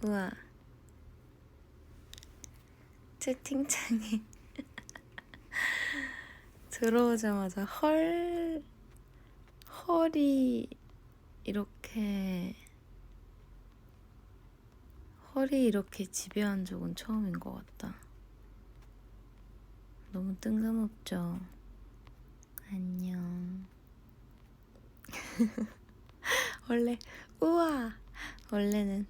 우와, 채팅창에 들어오자마자 헐이 이렇게 지배한 적은 처음인 것 같다. 너무 뜬금없죠? 안녕. 원래는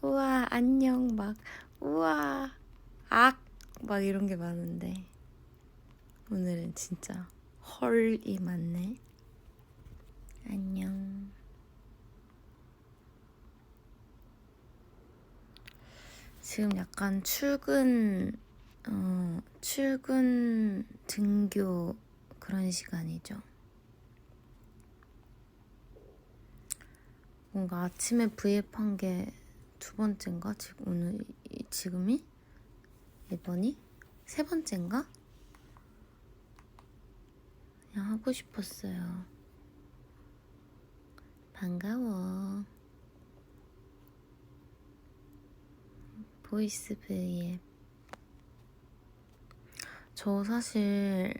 우와 안녕 막 우와 막 이런 게 많은데 오늘은 진짜 헐이 많네. 안녕. 지금 약간 출근 등교 그런 시간이죠. 뭔가 아침에 브이앱한 게 두 번째인가? 지금이? 이번이? 세 번째인가? 그냥 하고 싶었어요. 반가워. 보이스 브이앱. 저 사실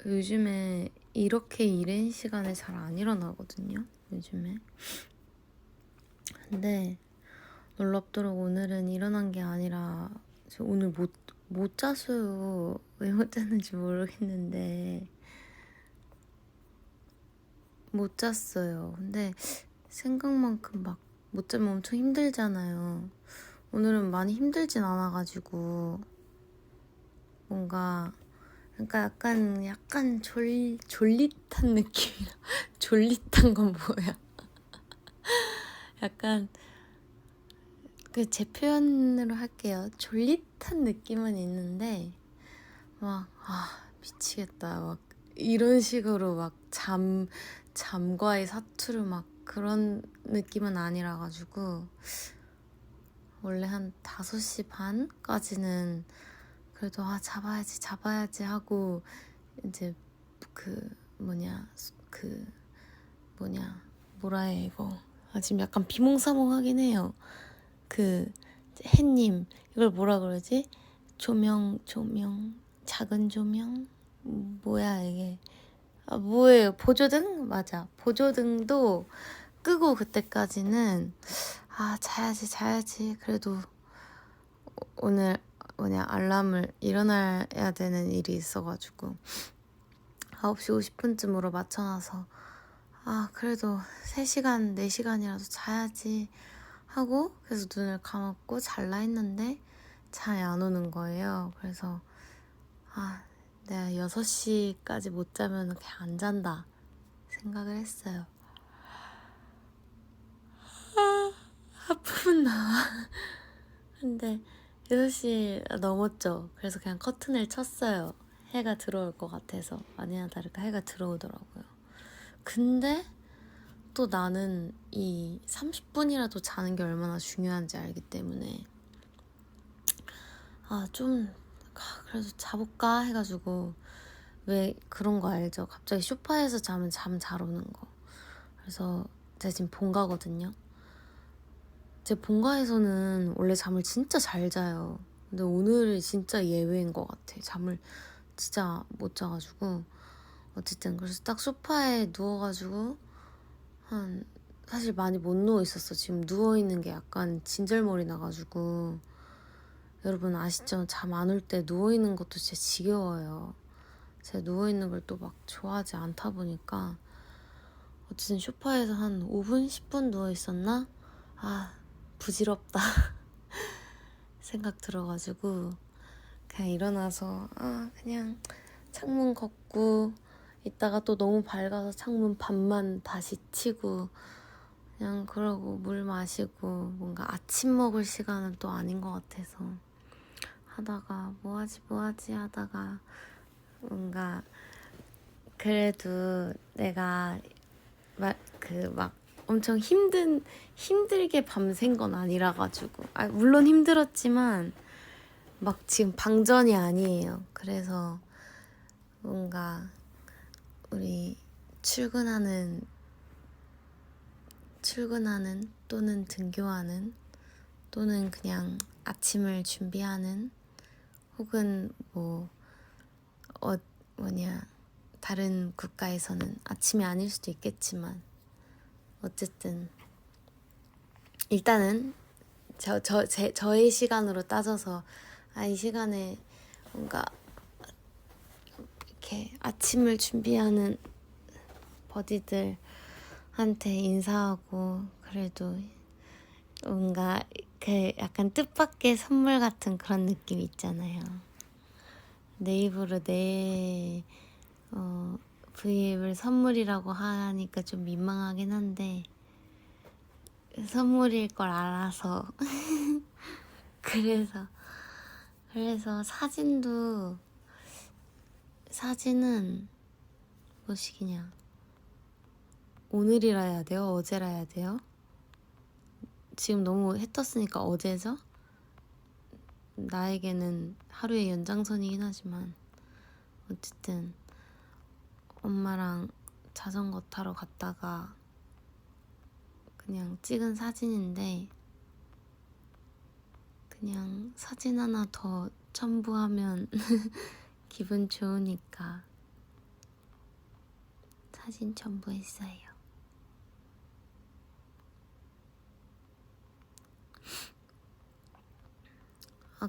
요즘에 이렇게 이른 시간에 잘 안 일어나거든요. 요즘에. 근데 놀랍도록 오늘은 일어난 게 아니라 오늘 못 잤어요. 왜 못 잤는지 모르겠는데 못 잤어요. 근데 생각만큼 막 못 자면 엄청 힘들잖아요. 오늘은 많이 힘들진 않아가지고 뭔가 그러니까 약간 졸릿한 느낌이라 졸릿한 건 뭐야? 약간 제 표현으로 할게요. 졸릿한 느낌은 있는데 막 미치겠다 막 이런 식으로 막 잠과의 사투를 막 그런 느낌은 아니라 가지고 원래 한 5시 반까지는 그래도 잡아야지 하고 이제 뭐라 해 이거. 지금 약간 비몽사몽하긴 해요. 햇님 이걸 뭐라 그러지? 조명 작은 조명 뭐야 이게. 뭐예요? 보조등? 맞아. 보조등도 끄고 그때까지는 자야지. 그래도 오늘 알람을 일어나야 되는 일이 있어가지고 9시 50분쯤으로 맞춰놔서 그래도 3시간, 4시간이라도 자야지 하고 그래서 눈을 감았고 잘라 했는데 잠이 안 오는 거예요. 그래서 내가 6시까지 못 자면 그냥 안 잔다 생각을 했어요. 하품은 나와. 근데 6시 넘었죠. 그래서 그냥 커튼을 쳤어요. 해가 들어올 것 같아서. 아니나 다를까 해가 들어오더라고요. 근데 또 나는 이 30분이라도 자는 게 얼마나 중요한지 알기 때문에 그래도 자볼까 해가지고 왜 그런 거 알죠? 갑자기 소파에서 자면 잠 잘 오는 거. 그래서 제가 지금 본가거든요. 제 본가에서는 원래 잠을 진짜 잘 자요. 근데 오늘이 진짜 예외인 것 같아. 잠을 진짜 못 자가지고 어쨌든 그래서 딱 소파에 누워가지고 사실 많이 못 누워 있었어. 지금 누워 있는 게 약간 진절머리 나가지고. 여러분 아시죠? 잠 안 올 때 누워 있는 것도 진짜 지겨워요. 제가 누워 있는 걸 또 막 좋아하지 않다 보니까 어쨌든 소파에서 한 5분 10분 누워 있었나? 부질없다 생각 들어가지고 그냥 일어나서 그냥 창문 걷고 이따가 또 너무 밝아서 창문 반만 다시 치고 그냥 그러고 물 마시고 뭔가 아침 먹을 시간은 또 아닌 것 같아서 하다가 뭐하지 하다가 뭔가 그래도 내가 막 엄청 힘들게 밤샌 건 아니라 가지고 물론 힘들었지만 막 지금 방전이 아니에요. 그래서 뭔가 우리 출근하는 또는 등교하는 또는 그냥 아침을 준비하는 혹은 다른 국가에서는 아침이 아닐 수도 있겠지만 어쨌든 일단은 저의 시간으로 따져서 이 시간에 뭔가 이렇게 아침을 준비하는 버디들한테 인사하고 그래도 뭔가 그 약간 뜻밖의 선물 같은 그런 느낌 있잖아요. 내 입으로 내 V앱을 선물이라고 하니까 좀 민망하긴 한데 선물일 걸 알아서 그래서 사진은 뭐 시기냐, 오늘이라 해야 돼요? 어제라 해야 돼요? 지금 너무 해 떴으니까 어제죠? 나에게는 하루의 연장선이긴 하지만 어쨌든 엄마랑 자전거 타러 갔다가 그냥 찍은 사진인데 그냥 사진 하나 더 첨부하면 기분 좋으니까 사진 첨부했어요.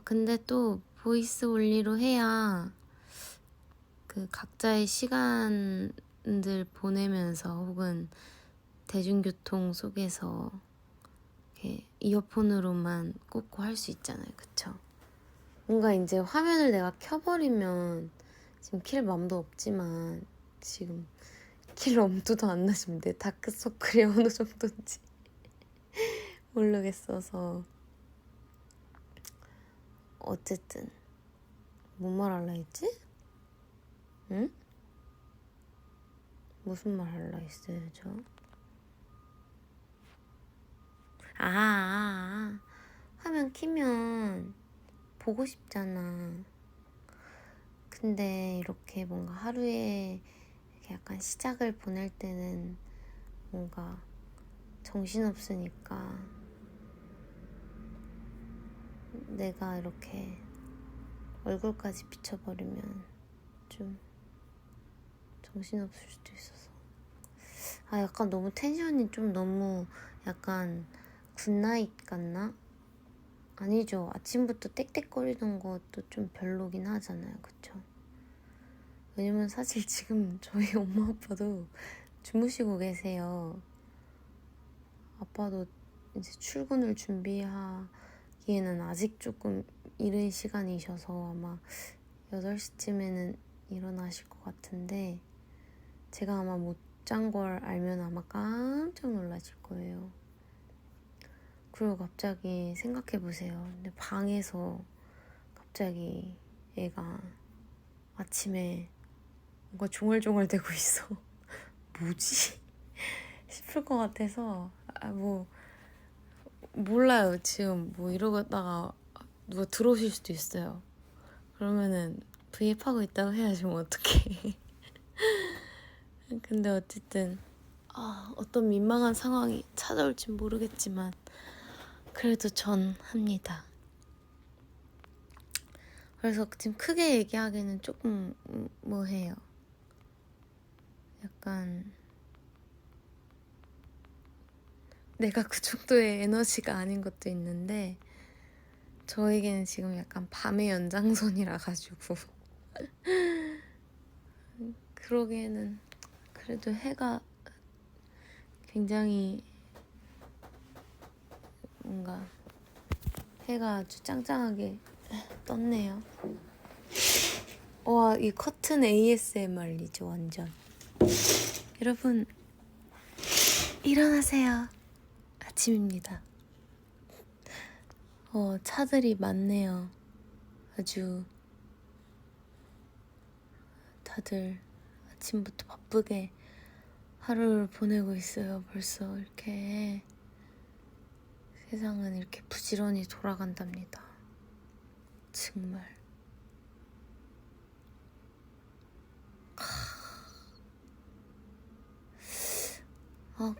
근데 또 보이스 올리로 해야 그 각자의 시간들 보내면서 혹은 대중교통 속에서 이렇게 이어폰으로만 꽂고 할 수 있잖아요. 그쵸? 뭔가 이제 화면을 내가 켜버리면 지금 킬 맘도 없지만 지금 킬 엄두도 안 나시면 내 다크서클이 어느 정도인지 모르겠어서 어쨌든 뭔 말 할라 했지? 응? 무슨 말 할라 했어요 저? 화면 키면 보고 싶잖아. 근데 이렇게 뭔가 하루에 이렇게 약간 시작을 보낼 때는 뭔가 정신없으니까 내가 이렇게 얼굴까지 비춰버리면 좀 정신없을 수도 있어서 약간 너무 텐션이 좀 너무 약간 굿나잇 같나? 아니죠. 아침부터 떽떽거리던 것도 좀 별로긴 하잖아요. 그쵸? 왜냐면 사실 지금 저희 엄마 아빠도 주무시고 계세요. 아빠도 이제 출근을 준비하기에는 아직 조금 이른 시간이셔서 아마 8시쯤에는 일어나실 것 같은데 제가 아마 못 잔 걸 알면 아마 깜짝 놀라실 거예요. 그리고 갑자기 생각해보세요. 근데 방에서 갑자기 애가 아침에 뭔가 종얼종얼 대고 있어. 뭐지? 싶을 것 같아서 몰라요. 지금 이러다가 누가 들어오실 수도 있어요. 그러면은 V앱하고 있다고 해야지 뭐 어떡해. 근데 어쨌든 어떤 민망한 상황이 찾아올진 모르겠지만 그래도 전 합니다. 그래서 지금 크게 얘기하기는 조금 뭐해요. 약간 내가 그 정도의 에너지가 아닌 것도 있는데 저에게는 지금 약간 밤의 연장선이라 가지고 그러기에는 그래도 해가 굉장히 뭔가 해가 아주 짱짱하게 떴네요. 와, 이 커튼 ASMR이죠 완전. 여러분 일어나세요. 아침입니다. 차들이 많네요. 아주 다들 아침부터 바쁘게 하루를 보내고 있어요. 벌써 이렇게 세상은 이렇게 부지런히 돌아간답니다. 정말.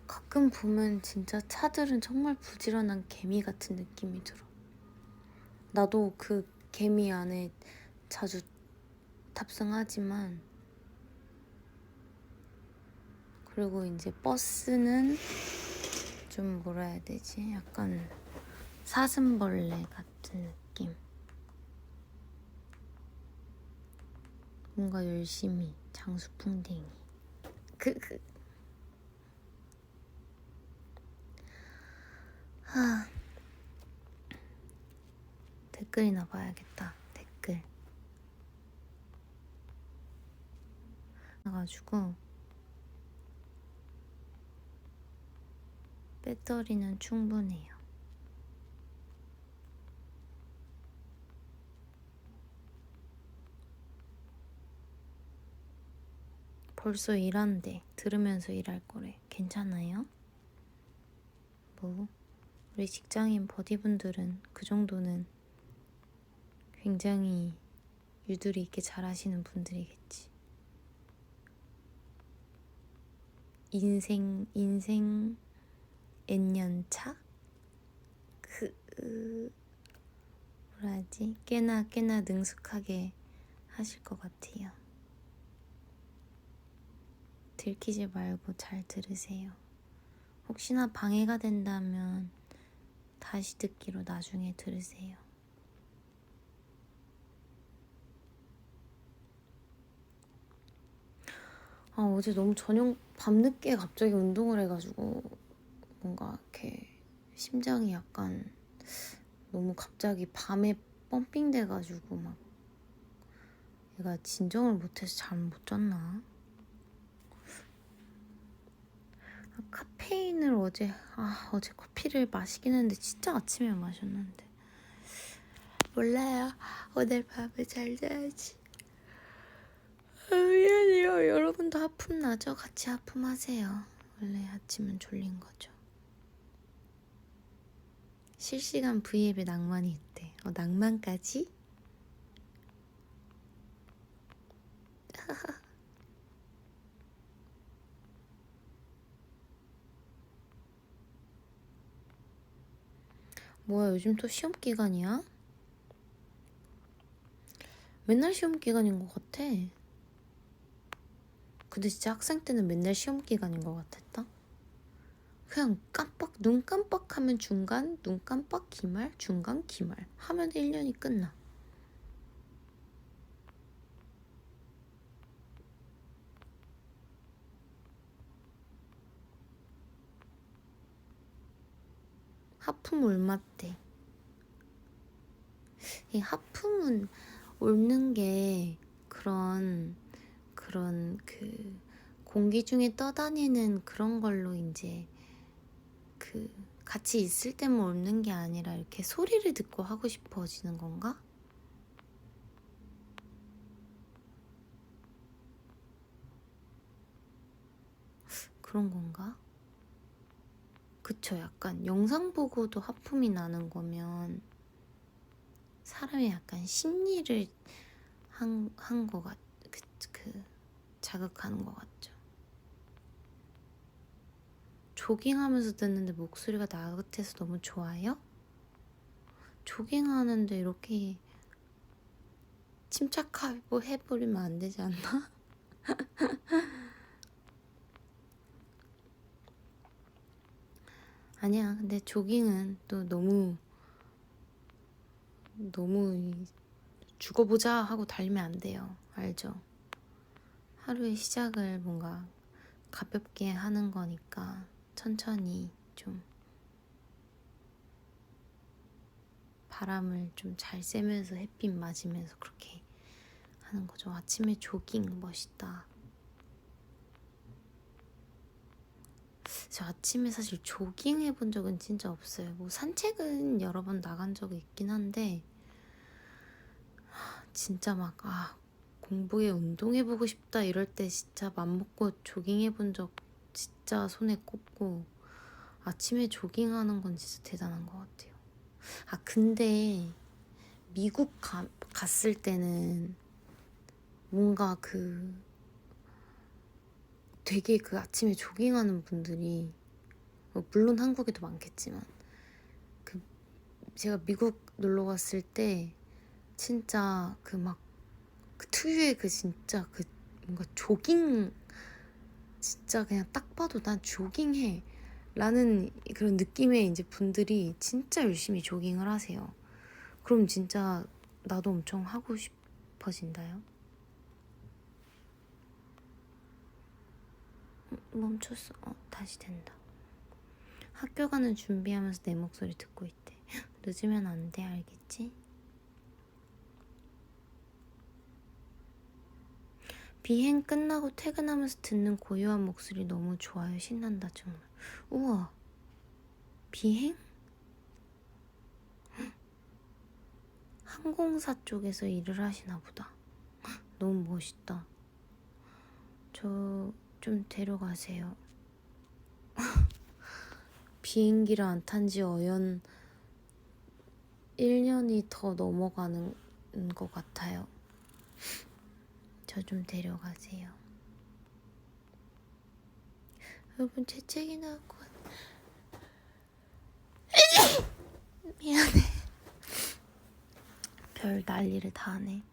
가끔 보면 진짜 차들은 정말 부지런한 개미 같은 느낌이 들어. 나도 그 개미 안에 자주 탑승하지만, 그리고 이제 버스는 좀 뭐라 해야 되지? 약간 사슴벌레 같은 느낌. 뭔가 열심히 장수풍뎅이. 댓글이나 봐야겠다. 댓글. 그래가지고 배터리는 충분해요. 벌써 일한대. 들으면서 일할 거래. 괜찮아요? 뭐 우리 직장인 버디분들은 그 정도는 굉장히 유두리 있게 잘하시는 분들이겠지. 인생 N년차? 뭐라 하지? 꽤나 능숙하게 하실 것 같아요. 들키지 말고 잘 들으세요. 혹시나 방해가 된다면 다시 듣기로 나중에 들으세요. 어제 너무 저녁 밤늦게 갑자기 운동을 해가지고 뭔가 이렇게 심장이 약간 너무 갑자기 밤에 펌핑 돼가지고 막 얘가 진정을 못해서 잠을 못 잤나? 카페인을 어제 커피를 마시긴 했는데 진짜 아침에 마셨는데 몰라요. 오늘 밤에 잘 자야지. 미안해요. 여러분도 하품 나죠? 같이 하품하세요. 원래 아침은 졸린 거죠. 실시간 V앱에 낭만이 있대. 낭만까지? 뭐야, 요즘 또 시험 기간이야? 맨날 시험 기간인 것 같아. 근데 진짜 학생 때는 맨날 시험 기간인 것 같았다. 그냥 눈 깜빡하면 중간, 눈 깜빡 기말, 중간 기말 하면 1년이 끝나. 하품 올맞대. 이 하품은 옳는 게 그런 그 공기 중에 떠다니는 그런 걸로 이제 그 같이 있을 때만 옳는 게 아니라 이렇게 소리를 듣고 하고 싶어지는 건가? 그런 건가? 그쵸. 약간 영상 보고도 하품이 나는 거면 사람이 약간 심리를 한 거 자극하는 것 같죠. 조깅하면서 듣는데 목소리가 나긋해서 너무 좋아요? 조깅하는데 이렇게 침착하고 해버리면 안 되지 않나? 아니야. 근데 조깅은 또 너무 죽어보자 하고 달리면 안 돼요. 알죠? 하루의 시작을 뭔가 가볍게 하는 거니까 천천히 좀 바람을 좀 잘 쐬면서 햇빛 맞으면서 그렇게 하는 거죠. 아침에 조깅 멋있다. 저 아침에 사실 조깅 해본 적은 진짜 없어요. 뭐 산책은 여러 번 나간 적이 있긴 한데 진짜 막 공부에 운동해보고 싶다 이럴 때 진짜 맘먹고 조깅해본 적 진짜 손에 꼽고 아침에 조깅하는 건 진짜 대단한 것 같아요. 근데 미국 갔을 때는 뭔가 되게 그 아침에 조깅하는 분들이 물론 한국에도 많겠지만 그 제가 미국 놀러 갔을 때 진짜 그 특유의 그 진짜 그 뭔가 조깅 진짜 그냥 딱 봐도 난 조깅해 라는 그런 느낌의 이제 분들이 진짜 열심히 조깅을 하세요. 그럼 진짜 나도 엄청 하고 싶어진다요. 멈췄어. 다시 된다. 학교 가는 준비하면서 내 목소리 듣고 있대. 늦으면 안 돼, 알겠지? 비행 끝나고 퇴근하면서 듣는 고요한 목소리 너무 좋아요. 신난다 정말. 우와. 비행? 항공사 쪽에서 일을 하시나 보다. 너무 멋있다. 저 좀 데려가세요. 비행기를 안 탄 지 어연 1년이 더 넘어가는 것 같아요. 저 좀 데려가세요. 여러분 재채기 나올 것 같아. 미안해. 별 난리를 다 하네.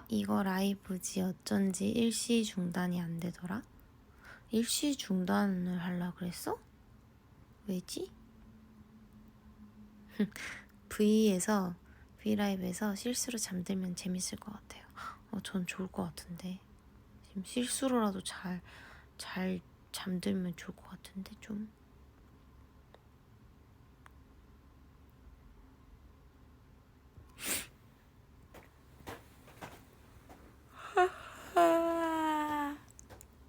이거 라이브지. 어쩐지 일시 중단이 안 되더라. 일시 중단을 하려고 그랬어? 왜지? V라이브에서 실수로 잠들면 재밌을 것 같아요. 전 좋을 것 같은데. 지금 실수로라도 잘 잠들면 좋을 것 같은데 좀.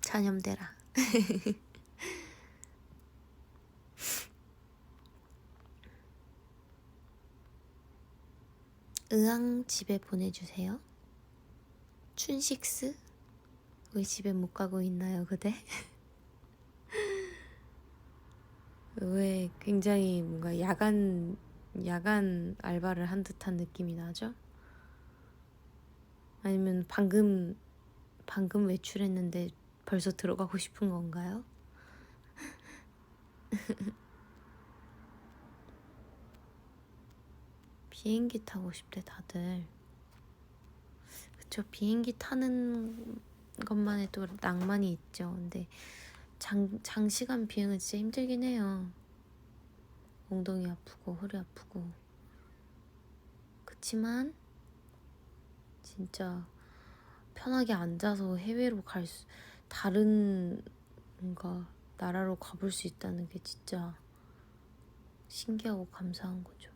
잔염되라. 의왕 집에 보내주세요. 춘식스? 왜 집에 못 가고 있나요, 그대? 왜 굉장히 뭔가 야간 알바를 한 듯한 느낌이 나죠? 아니면 방금 외출했는데 벌써 들어가고 싶은 건가요? 비행기 타고 싶대 다들. 그쵸, 비행기 타는 것만의 또 낭만이 있죠. 근데 장시간 비행은 진짜 힘들긴 해요. 엉덩이 아프고 허리 아프고. 그치만 진짜 편하게 앉아서 해외로 다른 뭔가 나라로 가볼 수 있다는 게 진짜 신기하고 감사한 거죠.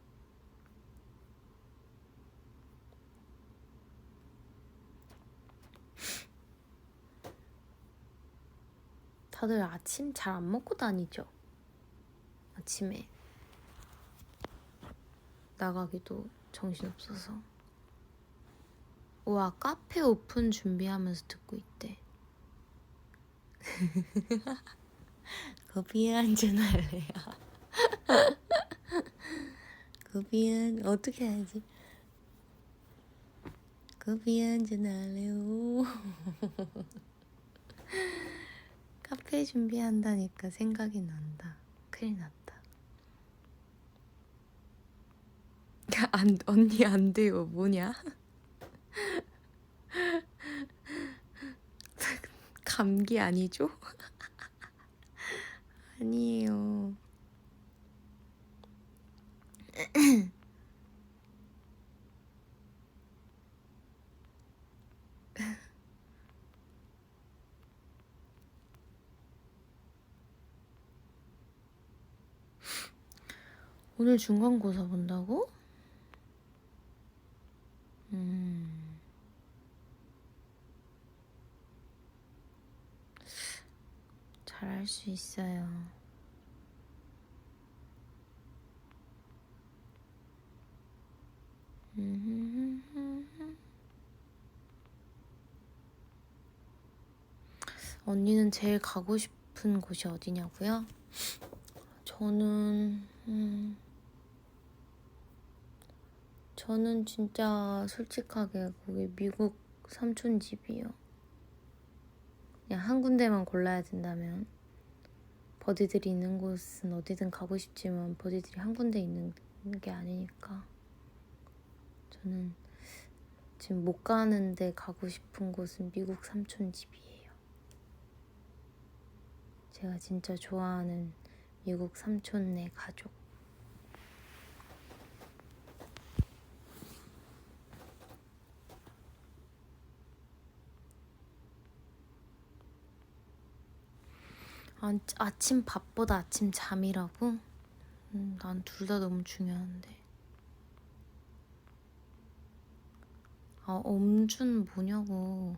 다들 아침 잘 안 먹고 다니죠? 아침에 나가기도 정신없어서. 와, 카페 오픈 준비하면서 듣고 있대. 커피 한잔 할래요? 커피 어떻게 해야지? 커피 한잔 할래요? 카페 준비한다니까 생각이 난다. 큰일 났다. 언니 안 돼요. 뭐냐? 감기 아니죠? 아니에요. 오늘 중간고사 본다고? 잘할 수 있어요. 언니는 제일 가고 싶은 곳이 어디냐고요? 저는 저는 진짜 솔직하게 거기 미국 삼촌 집이요. 그냥 한 군데만 골라야 된다면 버디들이 있는 곳은 어디든 가고 싶지만 버디들이 한 군데 있는 게 아니니까 저는 지금 못 가는데 가고 싶은 곳은 미국 삼촌 집이에요. 제가 진짜 좋아하는 미국 삼촌네 가족. 아침 밥보다 아침 잠이라고? 난 둘 다 너무 중요한데. 엄준 뭐냐고.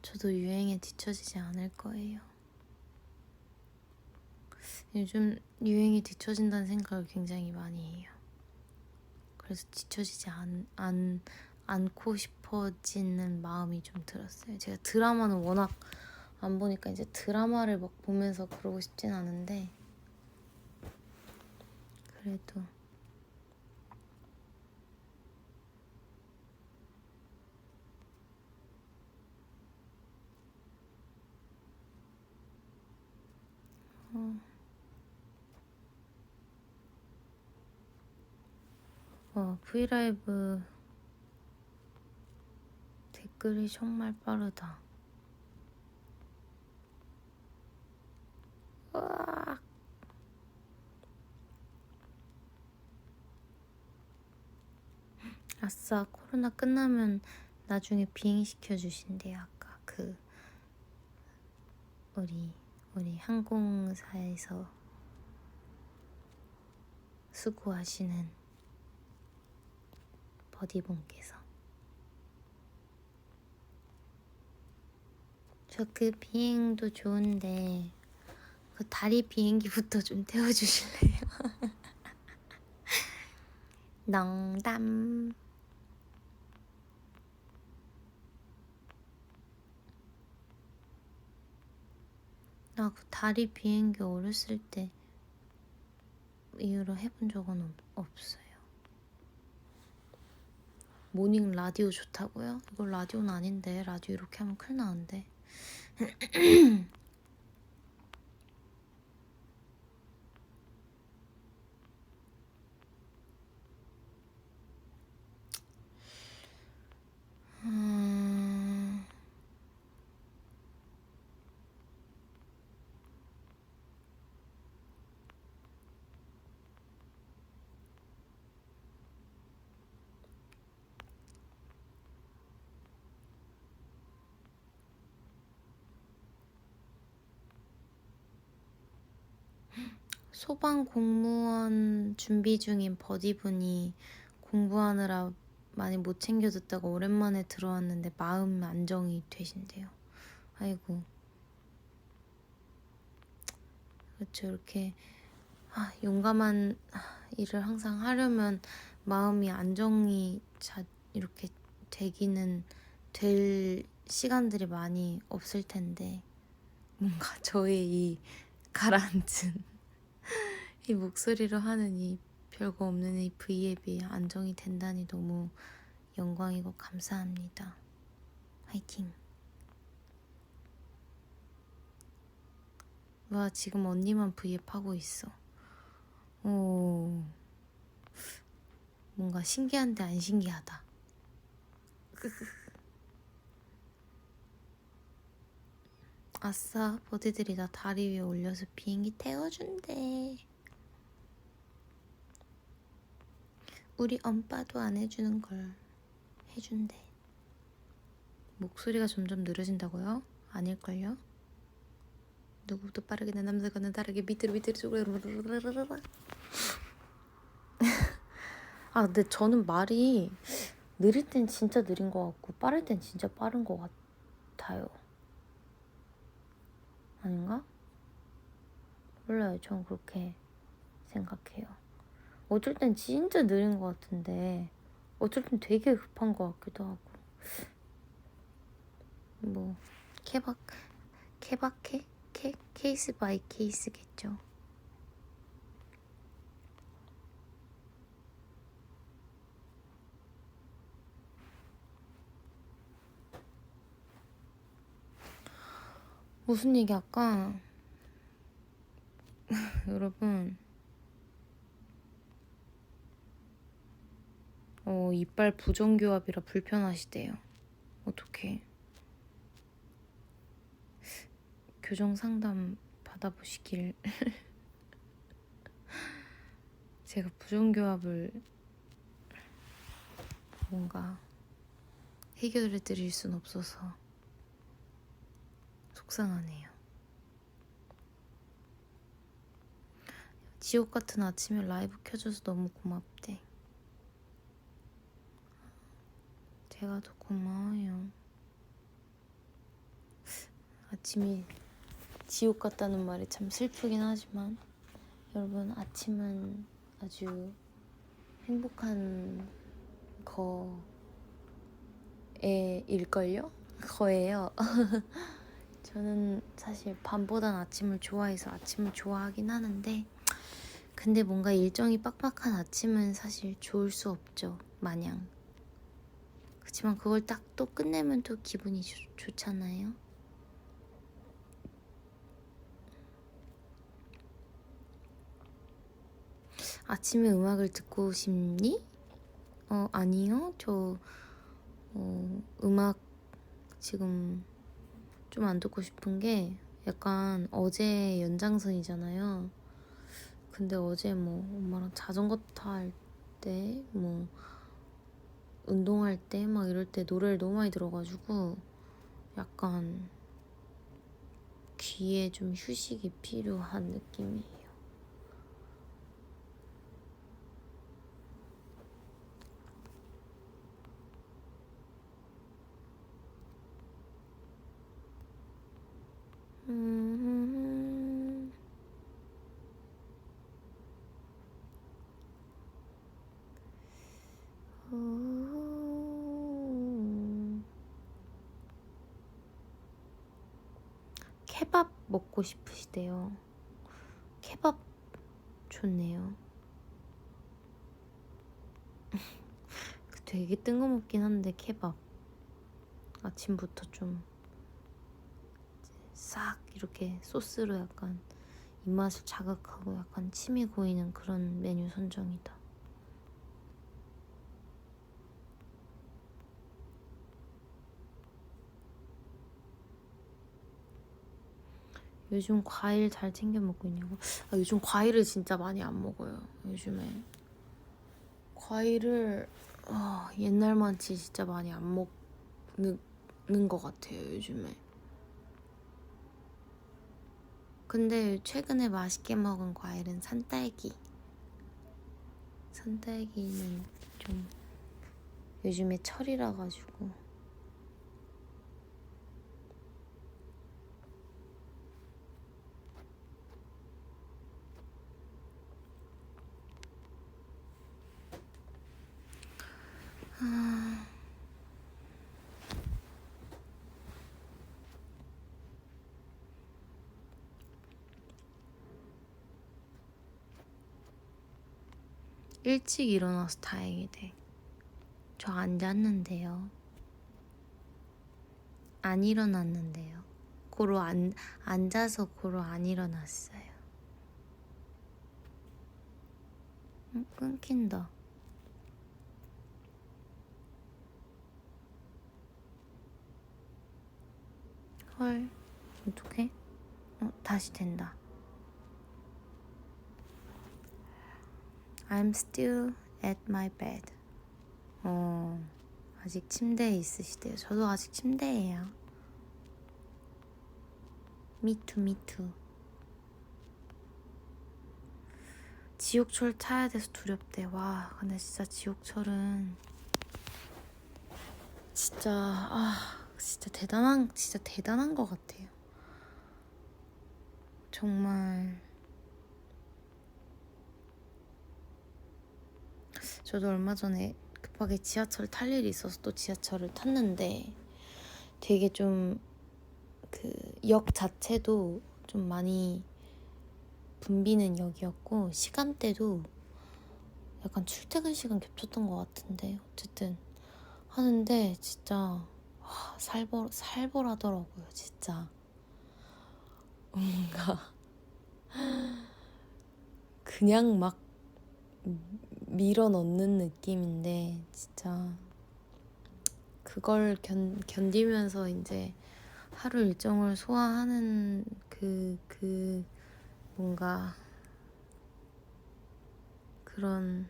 저도 유행에 뒤처지지 않을 거예요. 요즘 유행에 뒤처진다는 생각을 굉장히 많이 해요. 그래서 뒤처지지 않고 싶어지는 마음이 좀 들었어요. 제가 드라마는 워낙 안 보니까 이제 드라마를 막 보면서 그러고 싶진 않은데 그래도 브이라이브 댓글이 정말 빠르다. 으악. 아싸, 코로나 끝나면 나중에 비행시켜 주신대요. 아까 우리 항공사에서 수고하시는 버디분께서. 저 그 비행도 좋은데 그 다리 비행기부터 좀 태워주실래요? 농담. 나 그 다리 비행기 어렸을 때 이후로 해본 적은 없어요. 모닝 라디오 좋다고요? 이거 라디오는 아닌데. 라디오 이렇게 하면 큰일 나는데. 소방 공무원 준비 중인 버디분이 공부하느라 많이 못 챙겨 듣다가 오랜만에 들어왔는데 마음 안정이 되신대요. 아이고. 그렇죠. 이렇게 용감한 일을 항상 하려면 마음이 안정이 이렇게 되기는 될 시간들이 많이 없을 텐데 뭔가 저의 이 가라앉은 이 목소리로 하는 이 별거 없는 이 V앱이 안정이 된다니 너무 영광이고 감사합니다. 화이팅! 와, 지금 언니만 V앱 하고 있어. 오, 뭔가 신기한데 안 신기하다. 아싸, 버디들이 나 다리 위에 올려서 비행기 태워준대. 우리 엄빠도 안 해주는 걸 해준대. 목소리가 점점 느려진다고요? 아닐걸요? 누구부터 빠르게 내 남자과는 다르게 밑으로 쪽으로. 근데 저는 말이 느릴 땐 진짜 느린 것 같고 빠를 땐 진짜 빠른 것 같아요. 아닌가? 몰라요. 전 그렇게 생각해요. 어쩔 땐 진짜 느린 것 같은데 어쩔 땐 되게 급한 것 같기도 하고. 뭐 케바케? 케이스 바이 케이스겠죠. 무슨 얘기 할까? 여러분, 이빨 부정교합이라 불편하시대요. 어떡해. 교정 상담 받아보시길. 제가 부정교합을 뭔가 해결해 드릴 순 없어서 속상하네요. 지옥 같은 아침에 라이브 켜줘서 너무 고맙대. 제가 더 고마워요. 아침이 지옥 같다는 말이 참 슬프긴 하지만 여러분, 아침은 아주 행복한 거일걸요? 거예요. 저는 사실 밤보단 아침을 좋아해서 아침을 좋아하긴 하는데, 근데 뭔가 일정이 빡빡한 아침은 사실 좋을 수 없죠, 마냥. 그렇지만 그걸 딱 또 끝내면 또 기분이 좋잖아요. 아침에 음악을 듣고 싶니? 아니요. 저 음악 지금 좀 안 듣고 싶은 게 약간 어제 연장선이잖아요. 근데 어제 뭐 엄마랑 자전거 탈 때, 뭐 운동할 때 막 이럴 때 노래를 너무 많이 들어가지고 약간 귀에 좀 휴식이 필요한 느낌이에요. 케밥 먹고 싶으시대요. 케밥 좋네요. 되게 뜬금없긴 한데 케밥 아침부터 좀 싹 이렇게 소스로 약간 입맛을 자극하고 약간 침이 고이는 그런 메뉴 선정이다. 요즘 과일 잘 챙겨 먹고 있냐고? 요즘 과일을 진짜 많이 안 먹어요. 요즘에 과일을 옛날만치 진짜 많이 안 먹는 것 같아요, 요즘에. 근데 최근에 맛있게 먹은 과일은 산딸기. 산딸기는 좀 요즘에 철이라 가지고. 일찍 일어나서 다행이네. 저 안 잤는데요. 안 일어났는데요. 고로 앉아서 고로 안 일어났어요. 끊긴다. 헐, 어떡해? 다시 된다. I'm still at my bed. 아직 침대에 있으시대요. 저도 아직 침대예요. Me too, me too. 지옥철 타야 돼서 두렵대. 와, 근데 진짜 지옥철은 진짜 대단한 것 같아요. 정말. 저도 얼마 전에 급하게 지하철 탈 일이 있어서 또 지하철을 탔는데 되게 좀 그 역 자체도 좀 많이 붐비는 역이었고 시간대도 약간 출퇴근 시간 겹쳤던 것 같은데 어쨌든 하는데 진짜 살벌하더라고요 진짜. 뭔가 그냥 막 밀어 넣는 느낌인데 진짜 그걸 견디면서 이제 하루 일정을 소화하는 그 뭔가 그런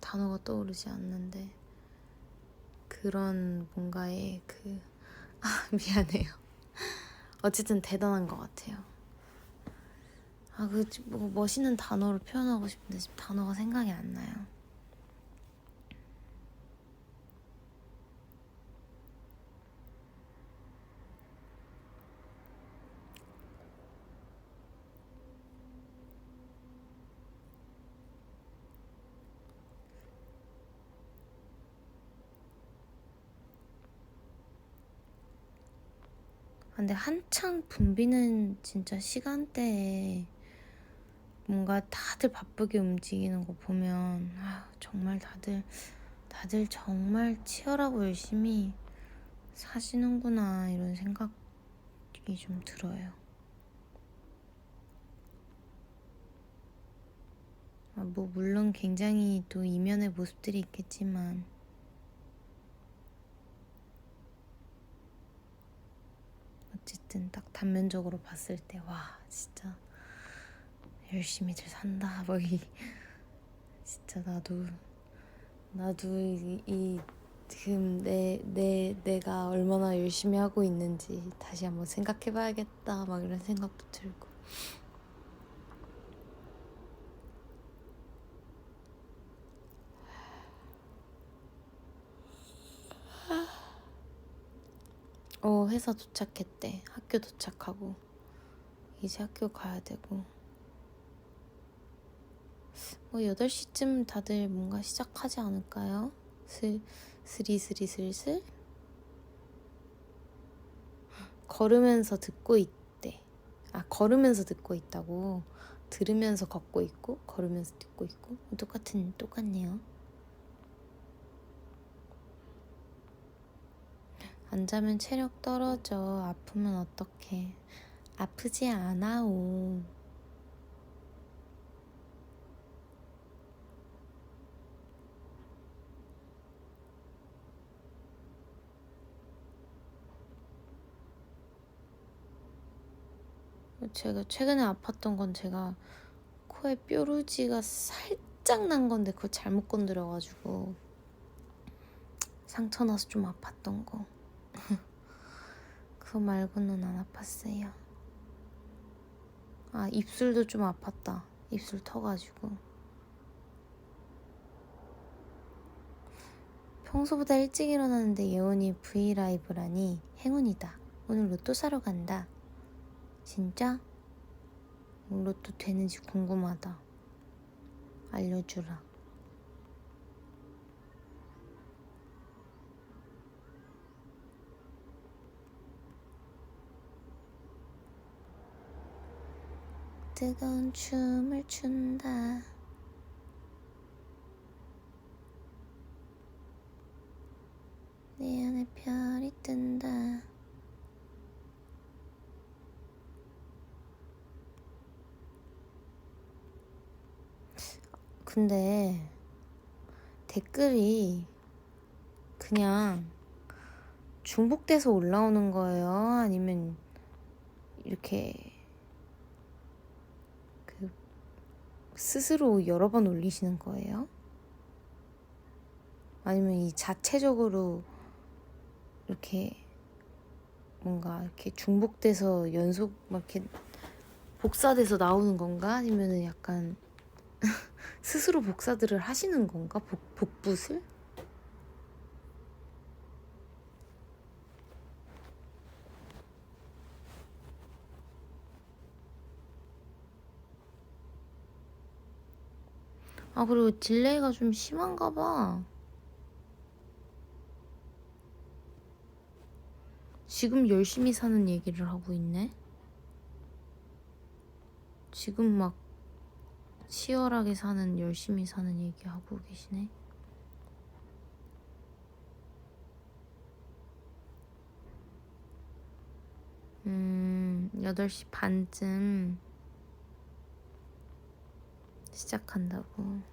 단어가 떠오르지 않는데 그런 뭔가의 미안해요. 어쨌든 대단한 것 같아요. 뭐 멋있는 단어로 표현하고 싶은데 지금 단어가 생각이 안 나요. 근데 한창 붐비는 진짜 시간대에 뭔가 다들 바쁘게 움직이는 거 보면 정말 다들 정말 치열하고 열심히 사시는구나 이런 생각이 좀 들어요. 뭐 물론 굉장히 또 이면의 모습들이 있겠지만 어쨌든 딱 단면적으로 봤을 때 와 진짜 열심히들 산다 뭐 진짜 나도 지금 내가 얼마나 열심히 하고 있는지 다시 한번 생각해봐야겠다 막 이런 생각도 들고. 회사 도착했대. 학교 도착하고 이제 학교 가야 되고 뭐 8시쯤 다들 뭔가 시작하지 않을까요? 슬슬 걸으면서 듣고 있대. 걸으면서 듣고 있다고. 들으면서 걷고 있고 걸으면서 듣고 있고 똑같네요. 안 자면 체력 떨어져. 아프면 어떡해. 아프지 않아오. 제가 최근에 아팠던 건 제가 코에 뾰루지가 살짝 난 건데 그거 잘못 건드려가지고 상처 나서 좀 아팠던 거. 그거 말고는 안 아팠어요. 입술도 좀 아팠다. 입술 터가지고. 평소보다 일찍 일어나는데 예원이 브이라이브라니 행운이다. 오늘 로또 사러 간다. 진짜? 로또 되는지 궁금하다. 알려주라. 뜨거운 춤을 춘다. 내 안에 별이 뜬다. 근데 댓글이 그냥 중복돼서 올라오는 거예요? 아니면 이렇게 스스로 여러 번 올리시는 거예요? 아니면 이 자체적으로 이렇게 뭔가 이렇게 중복돼서 연속 막 이렇게 복사돼서 나오는 건가? 아니면은 약간 스스로 복사들을 하시는 건가? 복붙을? 그리고 딜레이가 좀 심한가 봐. 지금 열심히 사는 얘기를 하고 있네. 지금 막 치열하게 사는, 열심히 사는 얘기하고 계시네. 8시 반쯤 시작한다고.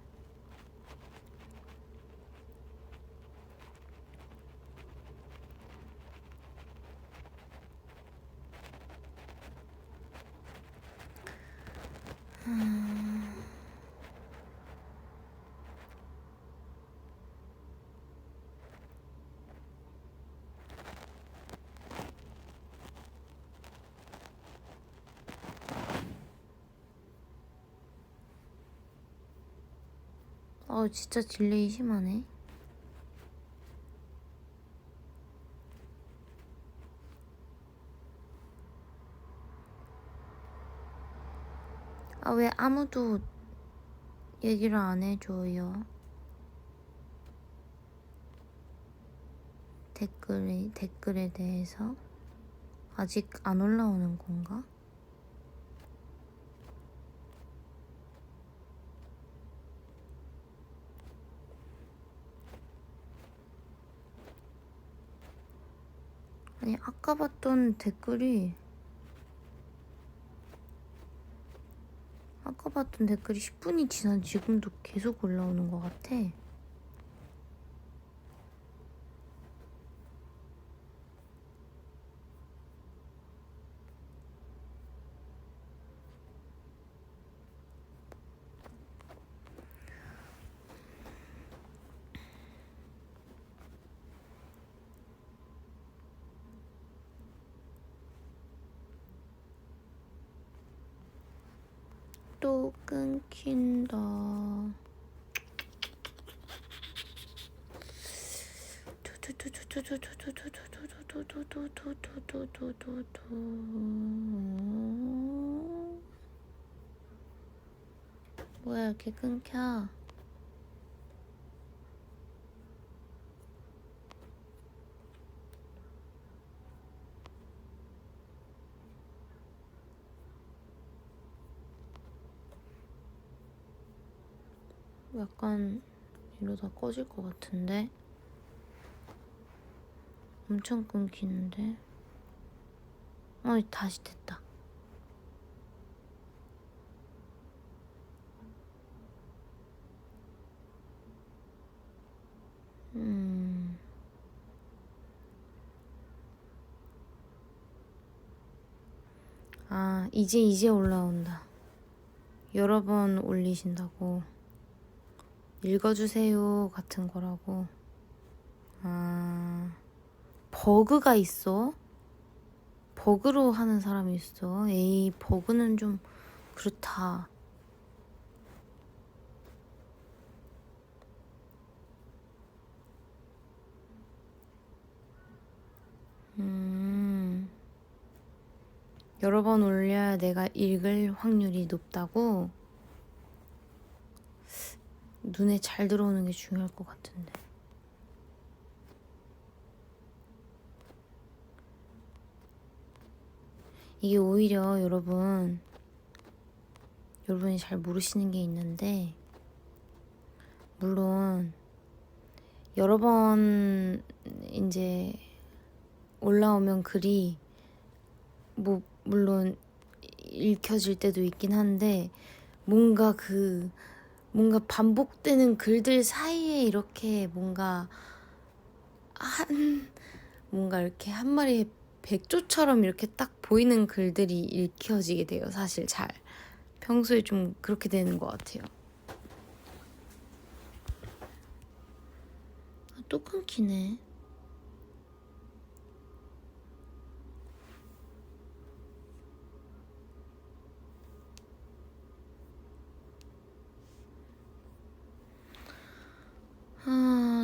진짜 딜레이 심하네. 왜 아무도 얘기를 안 해줘요? 댓글에 대해서? 아직 안 올라오는 건가? 아니, 아까 봤던 댓글이 10분이 지난 지금도 계속 올라오는 것 같아. 또 끊긴다. 뭐야, 이렇게 끊겨? 약간 이러다 꺼질 것 같은데? 엄청 끊기는데? 다시 됐다. 이제 올라온다. 여러 번 올리신다고. 읽어주세요 같은 거라고. 버그가 있어? 버그로 하는 사람이 있어. 에이, 버그는 좀 그렇다. 여러 번 올려야 내가 읽을 확률이 높다고? 눈에 잘 들어오는 게 중요할 것 같은데. 이게 오히려 여러분이 잘 모르시는 게 있는데, 물론 여러 번 이제 올라오면 글이 물론 읽혀질 때도 있긴 한데, 뭔가 반복되는 글들 사이에 이렇게 뭔가 이렇게 한 마리의 백조처럼 이렇게 딱 보이는 글들이 읽혀지게 돼요. 사실 잘 평소에 좀 그렇게 되는 것 같아요. 또 끊기네.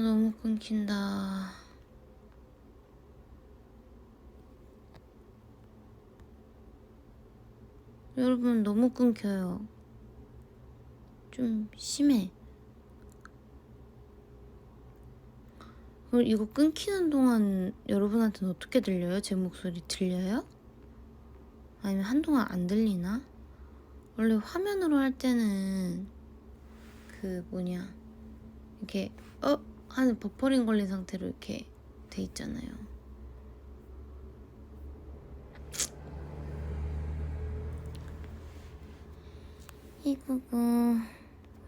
너무 끊긴다. 여러분, 너무 끊겨요. 좀 심해. 그럼 이거 끊기는 동안 여러분한테는 어떻게 들려요? 제 목소리 들려요? 아니면 한동안 안 들리나? 원래 화면으로 할 때는 그 뭐냐 이렇게 하는 버퍼링 걸린 상태로 이렇게 돼 있잖아요. 이거고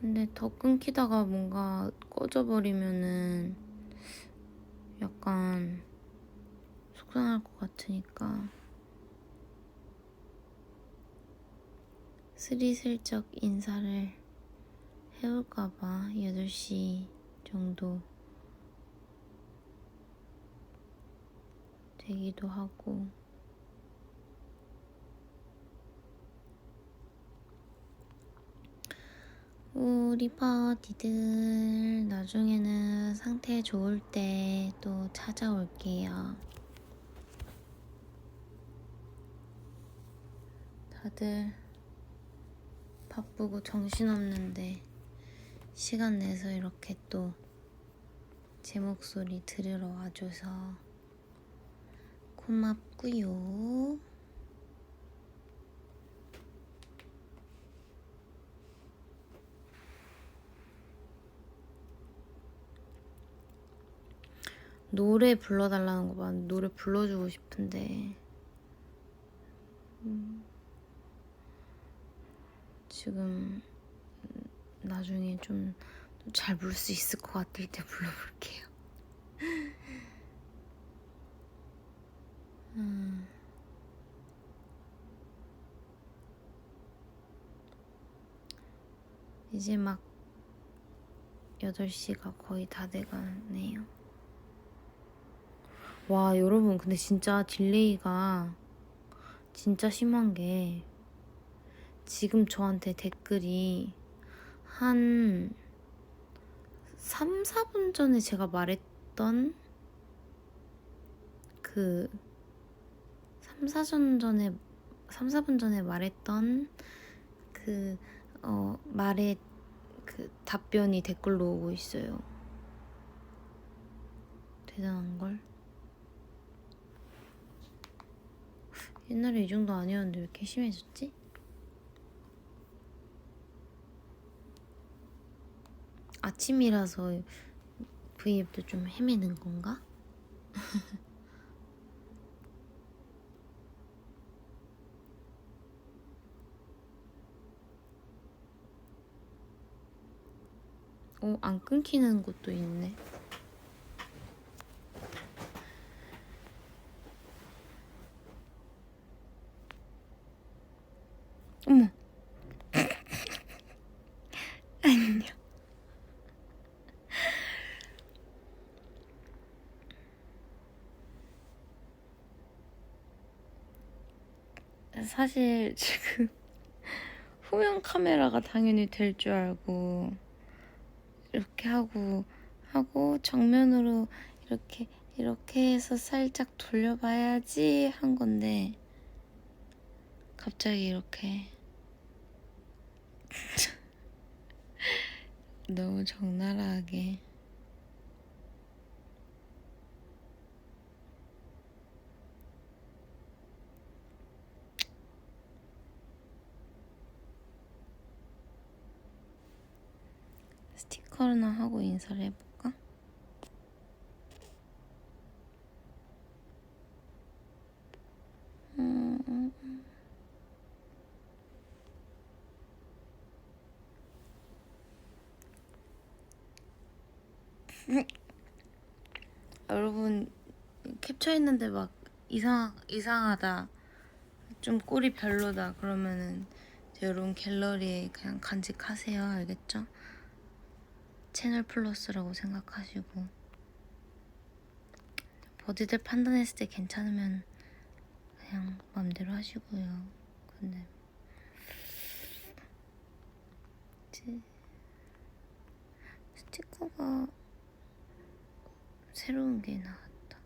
근데 더 끊기다가 뭔가 꺼져버리면은 약간 속상할 것 같으니까 스리슬쩍 인사를 해볼까봐 8시 정도 되기도 하고 우리 버디들 나중에는 상태 좋을 때 또 찾아올게요. 다들 바쁘고 정신없는데 시간 내서 이렇게 또 제 목소리 들으러 와줘서 고맙구요. 노래 불러달라는 거 봐. 노래 불러주고 싶은데 지금 나중에 좀 잘 부를 수 있을 것 같을 때 불러볼게요. 이제 막 8시가 거의 다 돼가네요. 와 여러분 근데 진짜 딜레이가 진짜 심한 게 지금 저한테 댓글이 한 3, 4분 전에 제가 말했던 그 3, 4분 전에 말했던 그 말에 그 답변이 댓글로 오고 있어요. 대단한걸? 옛날에 이 정도 아니었는데 왜 이렇게 심해졌지? 아침이라서 V앱도 좀 헤매는 건가? 안 끊기는 곳도 있네. 어머. 안녕. 사실 지금 후면 카메라가 당연히 될 줄 알고 이렇게 하고 정면으로 이렇게 해서 살짝 돌려봐야지 한 건데 갑자기 이렇게 너무 적나라하게 스티커나 하고 인사를 해볼까? 여러분 캡처했는데 막 이상하다 좀 꼴이 별로다 그러면은 여러분 갤러리에 그냥 간직하세요. 알겠죠? 채널 플러스라고 생각하시고 버디들 판단했을 때 괜찮으면 그냥 맘대로 하시고요. 근데 스티커가 새로운 게 나왔다.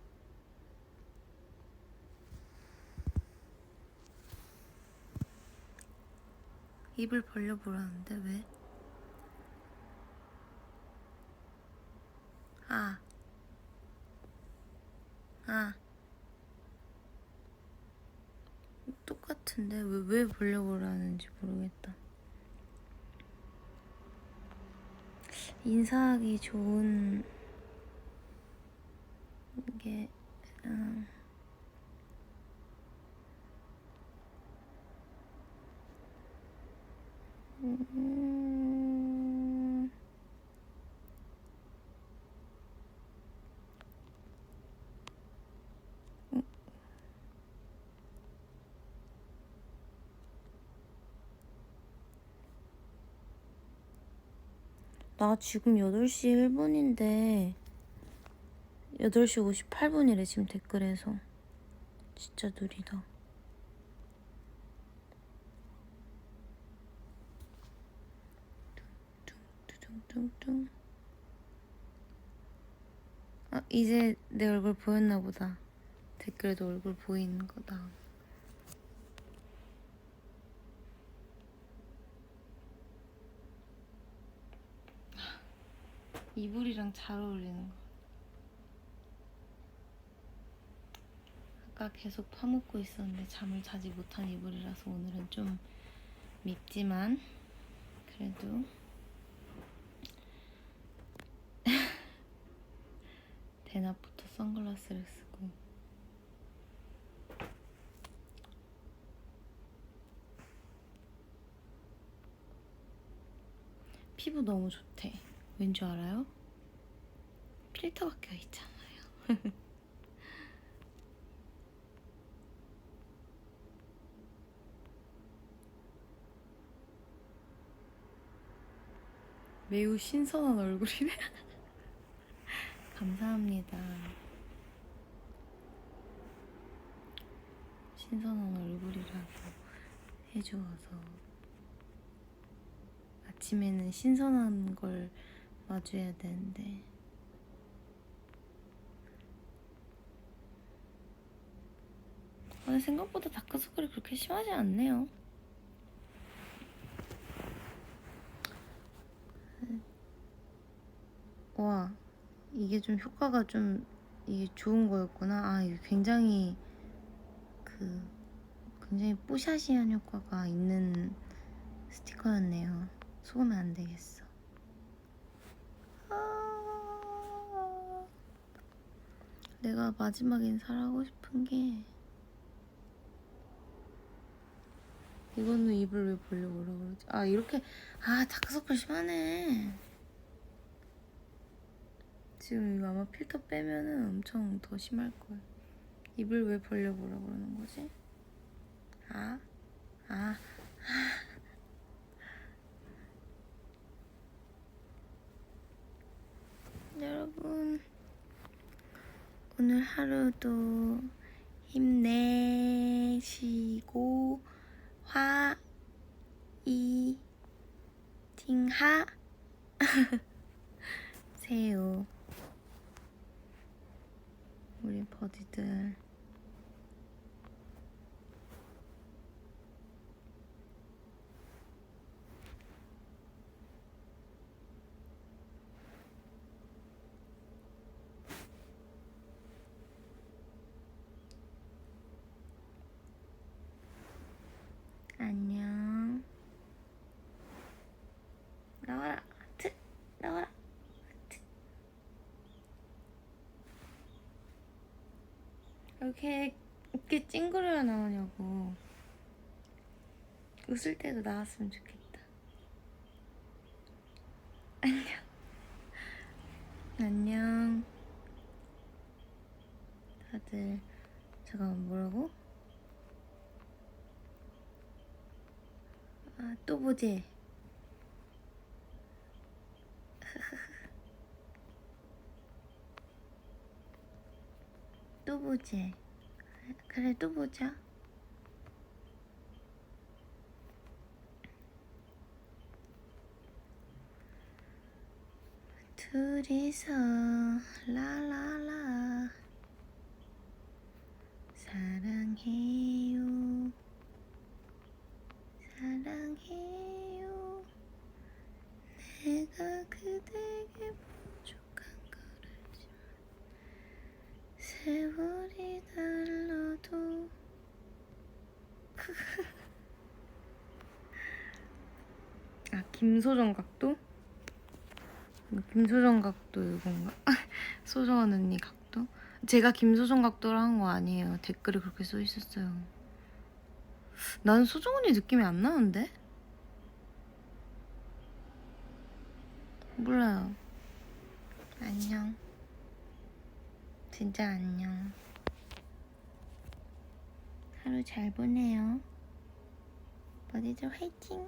입을 벌려보라는데 왜? 아 같은데 왜 보려고 하는지 모르겠다. 인사하기 좋은 게 나 지금 8시 1분인데 8시 58분이래 지금 댓글에서. 진짜 느리다. 뚱뚱뚱뚱. 아, 이제 내 얼굴 보였나 보다. 댓글에도 얼굴 보이는 거다. 이불이랑 잘 어울리는 거. 아까 계속 파묻고 있었는데 잠을 자지 못한 이불이라서 오늘은 좀 밉지만 그래도 대낮부터 선글라스를 쓰고 피부 너무 좋대. 왠지 알아요? 필터가 껴있잖아요. 매우 신선한 얼굴이네. 감사합니다. 신선한 얼굴이라고 해주어서. 아침에는 신선한 걸 마주해야 되는데 생각보다 다크서클이 그렇게 심하지 않네요. 와, 이게 좀 효과가 좀 이게 좋은 거였구나. 아, 이게 굉장히 굉장히 뽀샤시한 효과가 있는 스티커였네요. 속으면 안 되겠어. 내가 마지막 인사를 하고 싶은 게 이거는 입을 왜 보려고 그러지? 아, 이렇게 다크서클 심하네. 지금 이거 아마 필터 빼면은 엄청 더 심할걸. 입을 왜 벌려보라고 그러는 거지? 여러분, 오늘 하루도 힘내시고 화이팅하 세요. 우리 버디들. 안녕. 나와라. 하트. 나와라. 하트. 이렇게 찡그려야 나오냐고. 웃을 때도 나왔으면 좋겠다. 안녕. 안녕. 다들 잠깐만, 뭐라고? 또 보지? 또 보지? 그래, 또 보자. 둘이서 라라라 사랑해요 사랑해요 내가 그대에게 부족한 걸 알지만 세월이 달러도 김소정 각도? 김소정 각도 이건가? 소정한 언니 각도? 제가 김소정 각도를 한 거 아니에요. 댓글에 그렇게 써 있었어요. 나는 소정 언니 느낌이 안 나는데? 몰라요. 안녕. 진짜 안녕. 하루 잘 보내요. 모두들 화이팅!